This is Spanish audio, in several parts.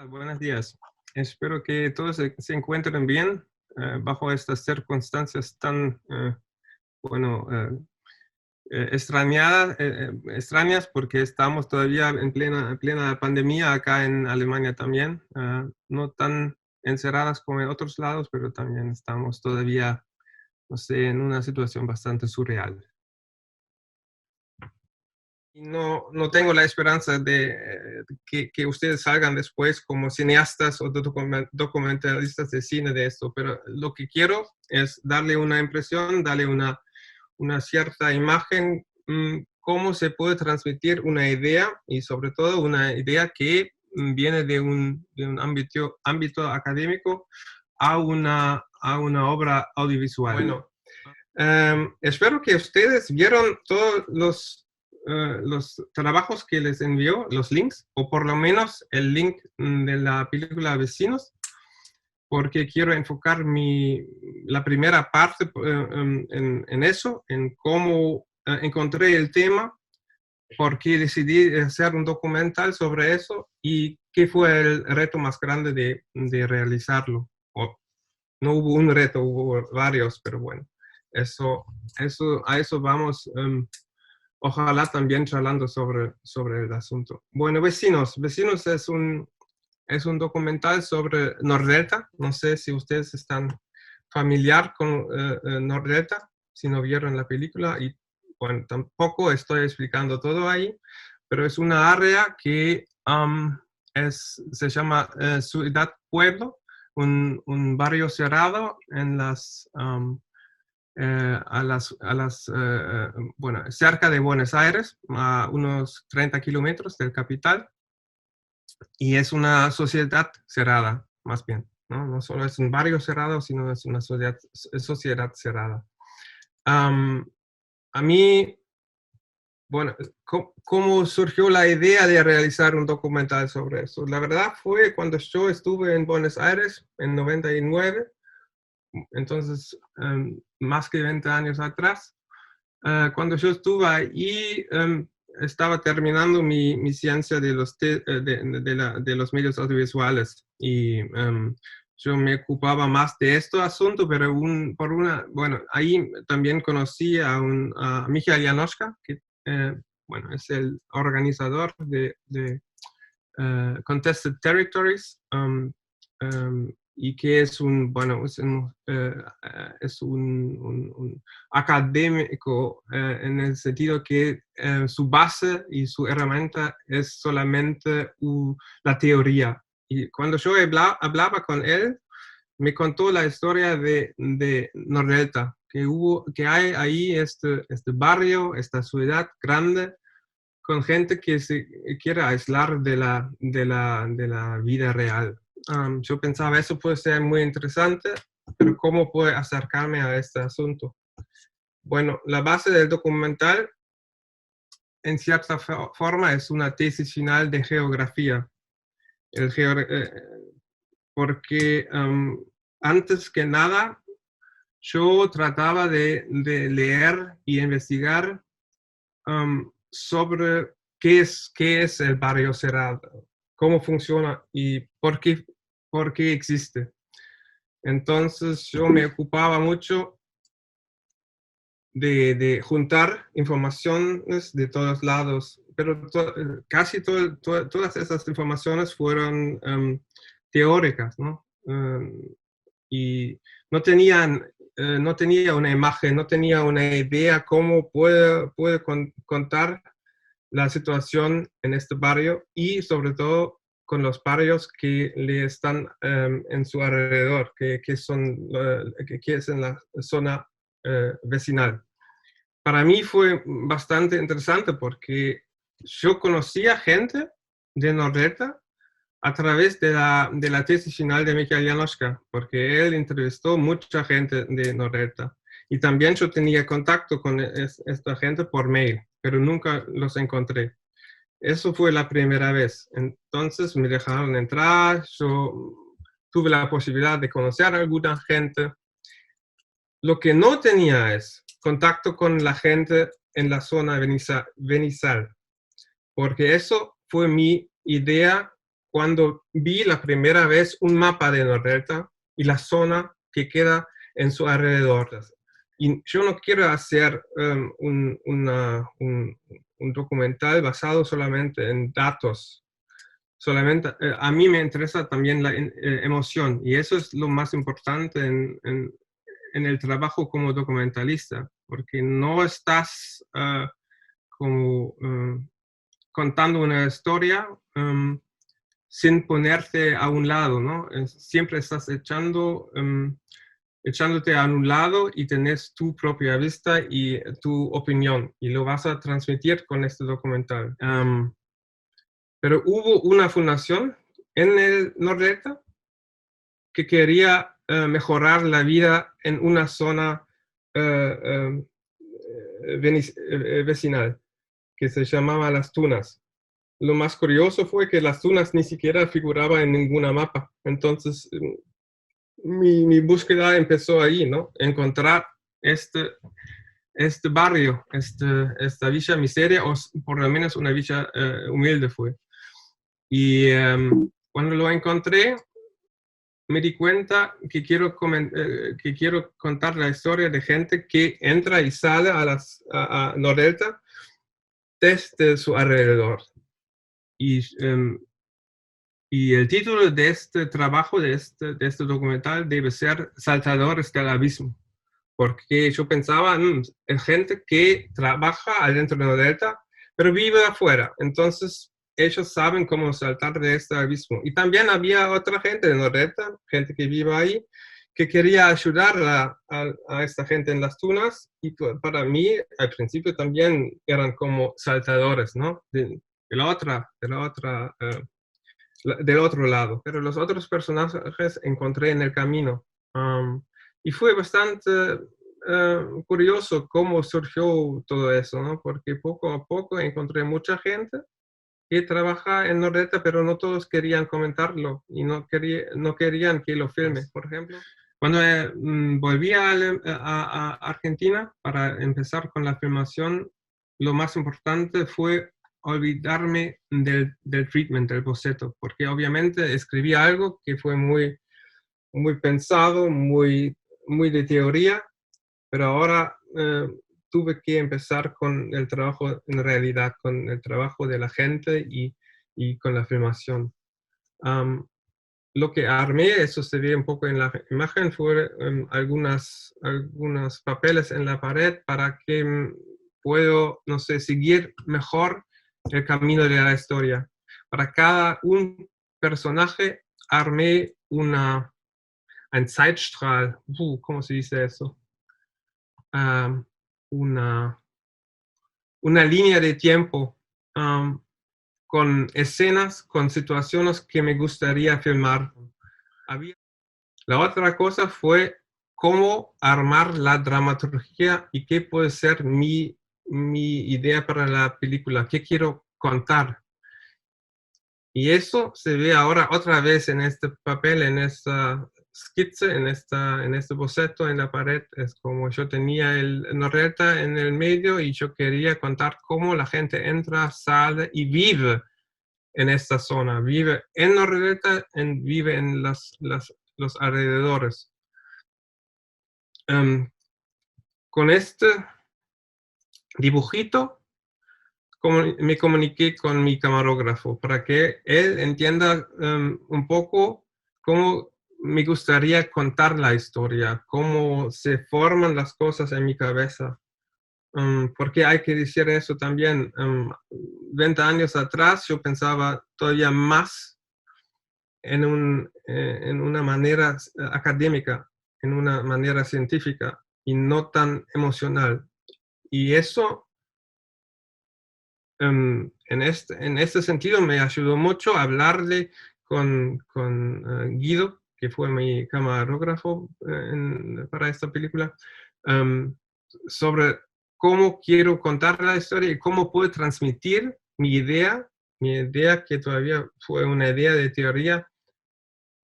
Buenos días. Espero que todos se encuentren bien bajo estas circunstancias tan, bueno, extrañas porque estamos todavía en plena pandemia acá en Alemania también. No tan encerradas como en otros lados, pero también estamos todavía, no sé, en una situación bastante surreal. Y no tengo la esperanza de que ustedes salgan después como cineastas o documentalistas de cine de esto, pero lo que quiero es darle una impresión, darle una cierta imagen, cómo se puede transmitir una idea y sobre todo una idea que viene de un ámbito académico a una obra audiovisual. Bueno, espero que ustedes vieron todos los trabajos que les envió, los links, o por lo menos el link de la película Vecinos, porque quiero enfocar la primera parte en eso, en cómo encontré el tema, por qué decidí hacer un documental sobre eso y qué fue el reto más grande de realizarlo. No hubo un reto, hubo varios, pero bueno, a eso vamos. Ojalá también charlando sobre el asunto. Bueno, Vecinos es un documental sobre Nordelta. No sé si ustedes están familiar con Nordelta, si no vieron la película. Y bueno, tampoco estoy explicando todo ahí, pero es una área que se llama Ciudad Pueblo, un barrio cerrado en bueno, cerca de Buenos Aires, a unos 30 kilómetros del capital, y es una sociedad cerrada, más bien, ¿no? No solo es un barrio cerrado, sino es una sociedad cerrada. A mí, bueno, ¿cómo surgió la idea de realizar un documental sobre eso? La verdad fue cuando yo estuve en Buenos Aires en 99, entonces más que 20 años atrás. Cuando yo estuve ahí, estaba terminando mi ciencia de los medios audiovisuales y yo me ocupaba más de este asunto, pero bueno, ahí también conocí a Michael Janoschka, que bueno, es el organizador de Contested Territories, y que es un académico en el sentido que su base y su herramienta es solamente la teoría. Y cuando yo hablaba con él, me contó la historia de Nordelta, que hay ahí este barrio, esta ciudad grande, con gente que se quiere aislar de la vida real. Yo pensaba, eso puede ser muy interesante, pero ¿cómo puedo acercarme a este asunto? Bueno, la base del documental, en cierta forma, es una tesis final de geografía. Porque antes que nada, yo trataba de leer y investigar sobre qué es el barrio cerrado, cómo funciona y por qué existe. Entonces yo me ocupaba mucho de juntar informaciones de todos lados, pero casi todas esas informaciones fueron teóricas, ¿no? Y no tenía una imagen, no tenía una idea cómo puede contar la situación en este barrio y sobre todo con los barrios que le están en su alrededor, que es en la zona vecinal. Para mí fue bastante interesante porque yo conocía gente de Nordelta a través de la tesis final de Michael Janoschka, porque él entrevistó mucha gente de Nordelta. Y también yo tenía contacto con esta gente por mail, pero nunca los encontré. Eso fue la primera vez. Entonces me dejaron entrar, yo tuve la posibilidad de conocer a alguna gente. Lo que no tenía es contacto con la gente en la zona venizal, porque eso fue mi idea cuando vi la primera vez un mapa de Nordelta y la zona que queda en su alrededor. Y yo no quiero hacer un documental basado solamente en datos. Solamente, a mí me interesa también la emoción, y eso es lo más importante en el trabajo como documentalista, porque no estás como contando una historia sin ponerte a un lado, ¿no? Siempre estás echándote a un lado y tenés tu propia vista y tu opinión, y lo vas a transmitir con este documental. Pero hubo una fundación en el Nordelta que quería mejorar la vida en una zona vecinal que se llamaba Las Tunas. Lo más curioso fue que Las Tunas ni siquiera figuraba en ninguna mapa. Entonces, mi búsqueda empezó ahí, ¿no? Encontrar este barrio, esta villa miseria, o por lo menos una villa humilde fue. Y cuando lo encontré, me di cuenta que quiero contar la historia de gente que entra y sale a Nordelta desde su alrededor. Y el título de este trabajo, de este documental, debe ser Saltadores del Abismo. Porque yo pensaba en gente que trabaja adentro de Nordelta, pero vive afuera. Entonces, ellos saben cómo saltar de este abismo. Y también había otra gente de Nordelta, gente que vive ahí, que quería ayudar a esta gente en las tunas. Y para mí, al principio también eran como saltadores, ¿no? Del otro lado. Pero los otros personajes encontré en el camino. Y fue bastante curioso cómo surgió todo eso, ¿no? Porque poco a poco encontré mucha gente que trabaja en Nordelta, pero no todos querían comentarlo y no querían que lo filme, por ejemplo. Cuando volví a Argentina para empezar con la filmación, lo más importante fue olvidarme del treatment, del boceto, porque obviamente escribí algo que fue muy, muy pensado, muy de teoría, pero ahora tuve que empezar con el trabajo en realidad, con el trabajo de la gente y con la filmación. Lo que armé, eso se ve un poco en la imagen, fue algunos papeles en la pared para que puedo, no sé, seguir mejor el camino de la historia. Para cada un personaje armé ein Zeitstrahl, ¿cómo se dice eso? Una línea de tiempo con escenas, con situaciones que me gustaría filmar. La otra cosa fue cómo armar la dramaturgia y qué puede ser mi idea para la película, qué quiero contar. Y eso se ve ahora otra vez en este papel, en esta esquisse, en este boceto en la pared. Es como yo tenía el Nordelta en el medio y yo quería contar cómo la gente entra, sale y vive en esta zona. Vive en Nordelta, vive en los alrededores. Con este dibujito me comuniqué con mi camarógrafo para que él entienda un poco cómo me gustaría contar la historia, cómo se forman las cosas en mi cabeza. Porque hay que decir eso también. 20 años atrás yo pensaba todavía más en una manera académica, en una manera científica y no tan emocional. Y eso en este sentido me ayudó mucho a hablarle con Guido, que fue mi camarógrafo para esta película, sobre cómo quiero contar la historia y cómo puedo transmitir mi idea que todavía fue una idea de teoría,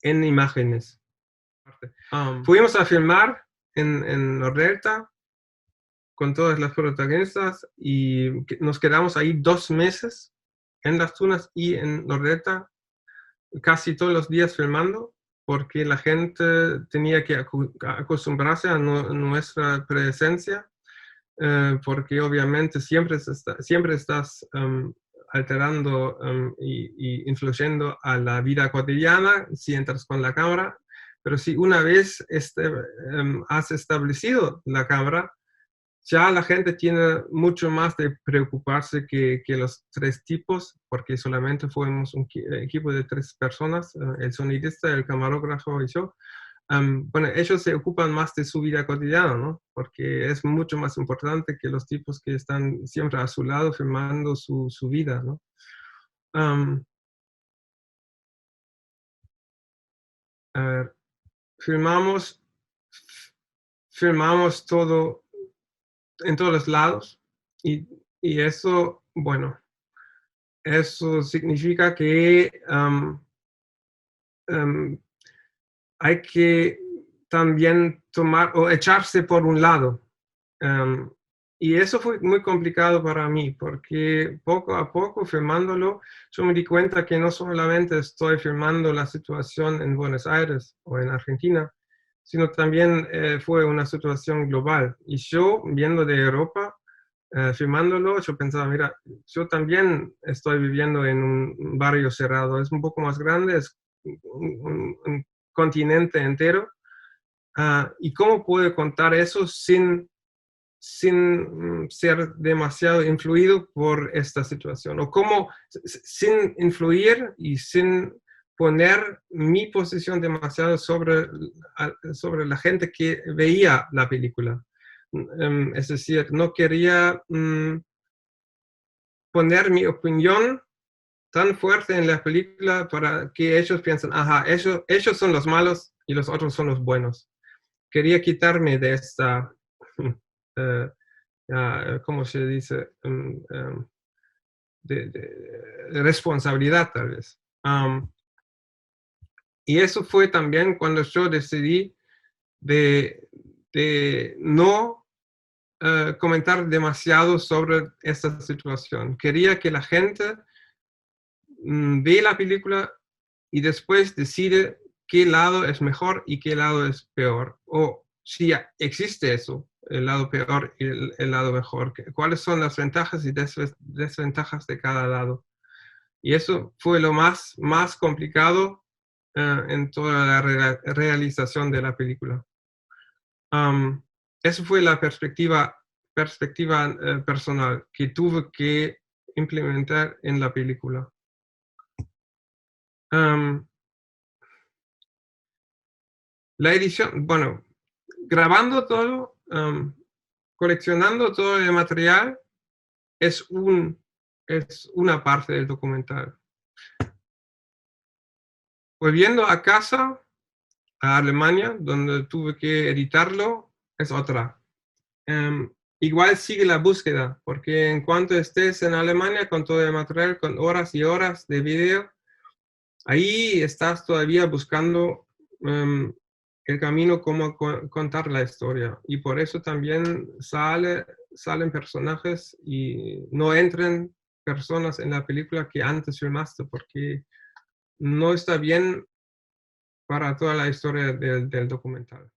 en imágenes. Fuimos a filmar en Nordelta con todas las protagonistas y nos quedamos ahí 2 meses en Las Tunas y en Nordelta casi todos los días filmando, porque la gente tenía que acostumbrarse a nuestra presencia, porque obviamente siempre estás alterando y influyendo a la vida cotidiana si entras con la cámara, pero si una vez has establecido la cámara, ya la gente tiene mucho más de preocuparse que los tres tipos, porque solamente fuimos un equipo de 3 personas, el sonidista, el camarógrafo y yo. Bueno, ellos se ocupan más de su vida cotidiana, ¿no? Porque es mucho más importante que los tipos que están siempre a su lado filmando su vida, ¿no? Am, a ver, filmamos, filmamos todo en todos los lados y eso, bueno, eso significa que em, hay que también tomar o echarse por un lado. Em, y eso fue muy complicado para mí, porque poco a poco, filmándolo, yo me di cuenta que no solamente estoy filmando la situación en Buenos Aires o en Argentina, sino también fue una situación global. Y yo, viendo de Europa, filmándolo, yo pensaba, mira, yo también estoy viviendo en un barrio cerrado, es un poco más grande, es un continente entero. ¿Y cómo puedo contar eso sin ser demasiado influido por esta situación? O cómo, sin influir y sin poner mi posición demasiado sobre la gente que veía la película. Es decir, no quería poner mi opinión tan fuerte en la película para que ellos piensen, ajá, ellos son los malos y los otros son los buenos. Quería quitarme de esta, eh, ¿cómo se dice? De responsabilidad, tal vez. Y eso fue también cuando yo decidí de no comentar demasiado sobre esta situación. Quería que la gente ve la película y después decide qué lado es mejor y qué lado es peor. O si existe eso, el lado peor y el lado mejor. ¿Cuáles son las ventajas y desventajas de cada lado? Y eso fue lo más complicado en toda la realización de la película. Eso fue la perspectiva personal que tuve que implementar en la película. Um, la edición, bueno, grabando todo, coleccionando todo el material, es una parte del documental. Volviendo a casa, a Alemania, donde tuve que editarlo, es otra. Igual sigue la búsqueda, porque en cuanto estés en Alemania con todo el material, con horas y horas de video, ahí estás todavía buscando el camino cómo contar la historia. Y por eso también salen personajes y no entran personas en la película que antes filmaste, porque no está bien para toda la historia del documental.